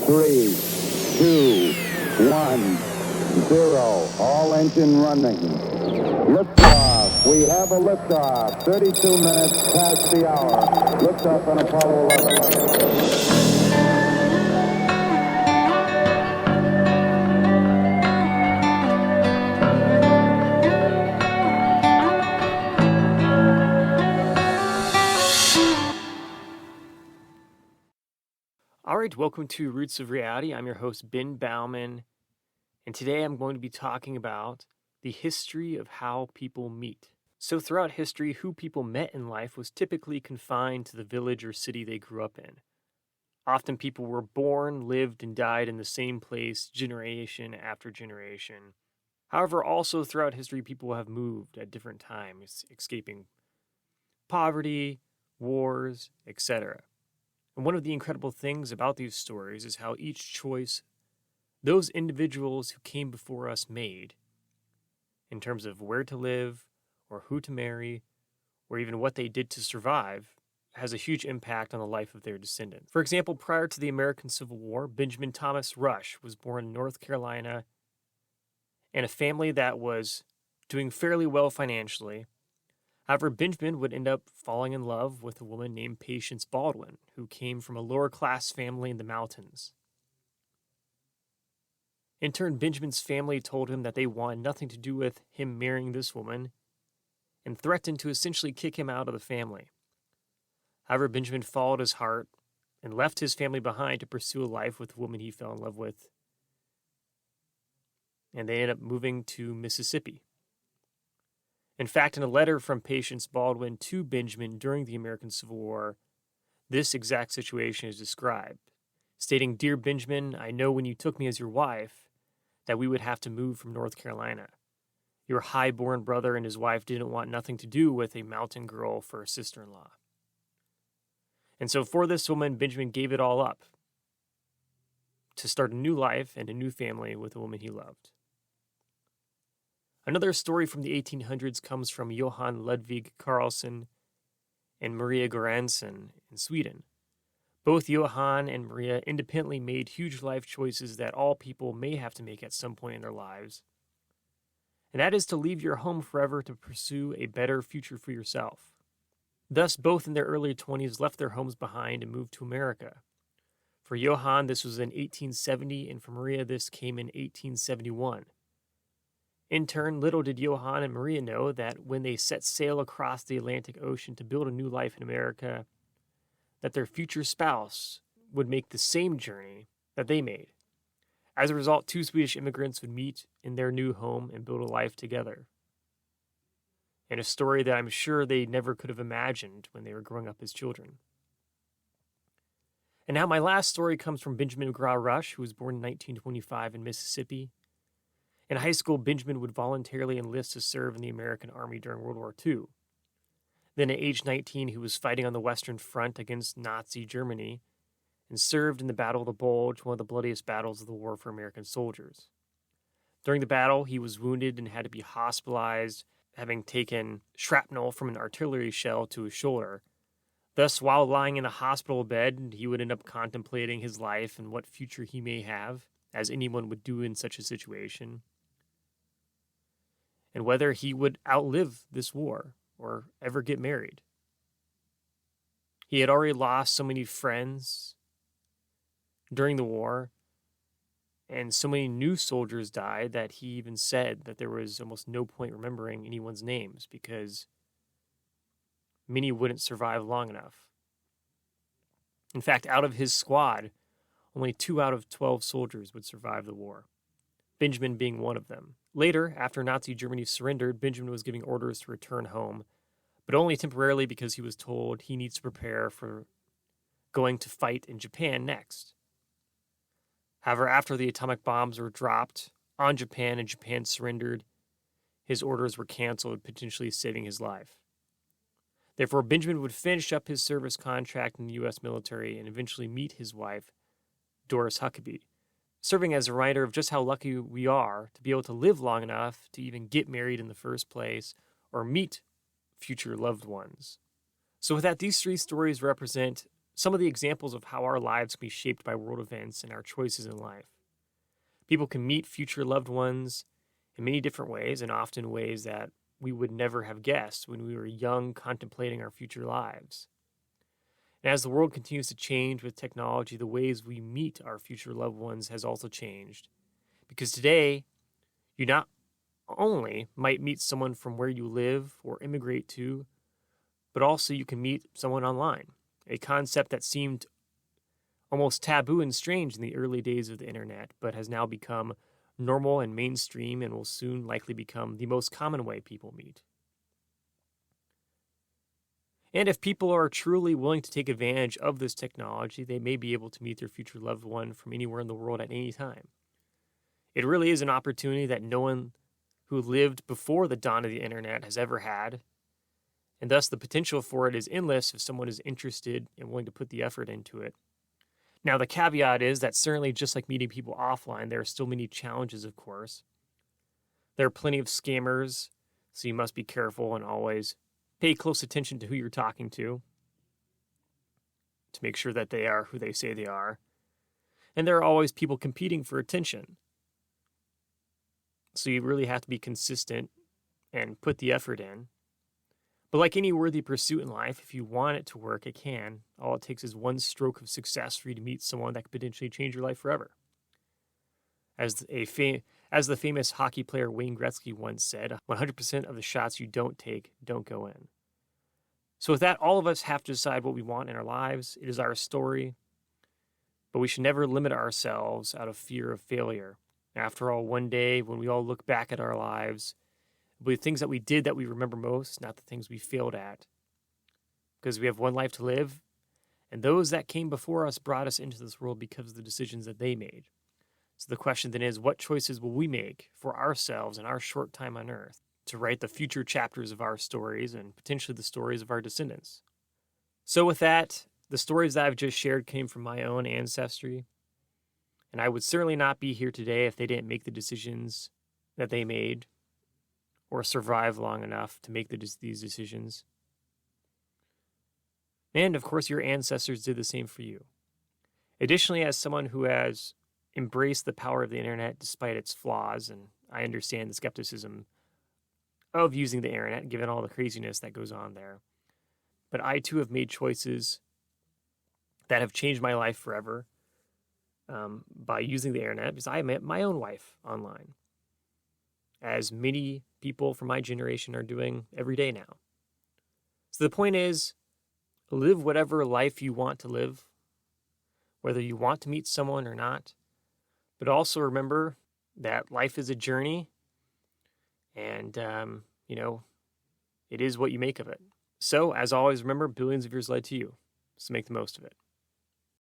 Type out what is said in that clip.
3, 2, 1, 0. All engine running. Liftoff. We have a liftoff. 32 minutes past the hour. Liftoff on Apollo 11. All right, welcome to Roots of Reality. I'm your host, Ben Baumann, and today I'm going to be talking about the history of how people meet. So throughout history, who people met in life was typically confined to the village or city they grew up in. Often people were born, lived, and died in the same place generation after generation. However, also throughout history, people have moved at different times, escaping poverty, wars, etc. And one of the incredible things about these stories is how each choice those individuals who came before us made, in terms of where to live, or who to marry, or even what they did to survive, has a huge impact on the life of their descendants. For example, prior to the American Civil War, Benjamin Thomas Rush was born in North Carolina in a family that was doing fairly well financially. However, Benjamin would end up falling in love with a woman named Patience Baldwin, who came from a lower-class family in the mountains. In turn, Benjamin's family told him that they wanted nothing to do with him marrying this woman and threatened to essentially kick him out of the family. However, Benjamin followed his heart and left his family behind to pursue a life with the woman he fell in love with, and they ended up moving to Mississippi. In fact, in a letter from Patience Baldwin to Benjamin during the American Civil War, this exact situation is described, stating, "Dear Benjamin, I know when you took me as your wife that we would have to move from North Carolina. Your high-born brother and his wife didn't want nothing to do with a mountain girl for a sister-in-law." And so for this woman, Benjamin gave it all up to start a new life and a new family with a woman he loved. Another story from the 1800s comes from Johann Ludwig Carlson and Maria Göransson in Sweden. Both Johann and Maria independently made huge life choices that all people may have to make at some point in their lives. And that is to leave your home forever to pursue a better future for yourself. Thus, both in their early 20s left their homes behind and moved to America. For Johann, this was in 1870, and for Maria, this came in 1871. In turn, little did Johann and Maria know that when they set sail across the Atlantic Ocean to build a new life in America, that their future spouse would make the same journey that they made. As a result, two Swedish immigrants would meet in their new home and build a life together. And a story that I'm sure they never could have imagined when they were growing up as children. And now my last story comes from Benjamin Gra Rush, who was born in 1925 in Mississippi. In high school, Benjamin would voluntarily enlist to serve in the American Army during World War II. Then at age 19, he was fighting on the Western Front against Nazi Germany and served in the Battle of the Bulge, one of the bloodiest battles of the war for American soldiers. During the battle, he was wounded and had to be hospitalized, having taken shrapnel from an artillery shell to his shoulder. Thus, while lying in a hospital bed, he would end up contemplating his life and what future he may have, as anyone would do in such a situation, and whether he would outlive this war or ever get married. He had already lost so many friends during the war, and so many new soldiers died that he even said that there was almost no point remembering anyone's names because many wouldn't survive long enough. In fact, out of his squad, only 2 out of 12 soldiers would survive the war, Benjamin being one of them. Later, after Nazi Germany surrendered, Benjamin was giving orders to return home, but only temporarily because he was told he needs to prepare for going to fight in Japan next. However, after the atomic bombs were dropped on Japan and Japan surrendered, his orders were canceled, potentially saving his life. Therefore, Benjamin would finish up his service contract in the U.S. military and eventually meet his wife, Doris Huckabee, serving as a reminder of just how lucky we are to be able to live long enough to even get married in the first place or meet future loved ones. So with that, these 3 stories represent some of the examples of how our lives can be shaped by world events and our choices in life. People can meet future loved ones in many different ways, and often ways that we would never have guessed when we were young, contemplating our future lives. And as the world continues to change with technology, the ways we meet our future loved ones has also changed. Because today, you not only might meet someone from where you live or immigrate to, but also you can meet someone online, a concept that seemed almost taboo and strange in the early days of the internet, but has now become normal and mainstream and will soon likely become the most common way people meet. And if people are truly willing to take advantage of this technology, they may be able to meet their future loved one from anywhere in the world at any time. It really is an opportunity that no one who lived before the dawn of the internet has ever had, and thus the potential for it is endless if someone is interested and willing to put the effort into it. Now, the caveat is that certainly just like meeting people offline, there are still many challenges, of course. There are plenty of scammers, so you must be careful and always pay close attention to who you're talking to make sure that they are who they say they are. And there are always people competing for attention. So you really have to be consistent and put the effort in. But like any worthy pursuit in life, if you want it to work, it can. All it takes is one stroke of success for you to meet someone that could potentially change your life forever. As the famous hockey player Wayne Gretzky once said, 100% of the shots you don't take don't go in. So with that, all of us have to decide what we want in our lives. It is our story. But we should never limit ourselves out of fear of failure. After all, one day when we all look back at our lives, it'll be the things that we did that we remember most, not the things we failed at. Because we have one life to live, and those that came before us brought us into this world because of the decisions that they made. So the question then is, what choices will we make for ourselves in our short time on earth to write the future chapters of our stories and potentially the stories of our descendants? So with that, the stories that I've just shared came from my own ancestry, and I would certainly not be here today if they didn't make the decisions that they made or survive long enough to make these decisions. And of course, your ancestors did the same for you. Additionally, as someone who has embraced the power of the internet despite its flaws, and I understand the skepticism of using the internet given all the craziness that goes on there, but I too have made choices that have changed my life forever by using the internet, because I met my own wife online, as many people from my generation are doing every day now. So the point is, live whatever life you want to live, whether you want to meet someone or not, but also remember that life is a journey, and, it is what you make of it. So, as always, remember, billions of years led to you, so make the most of it.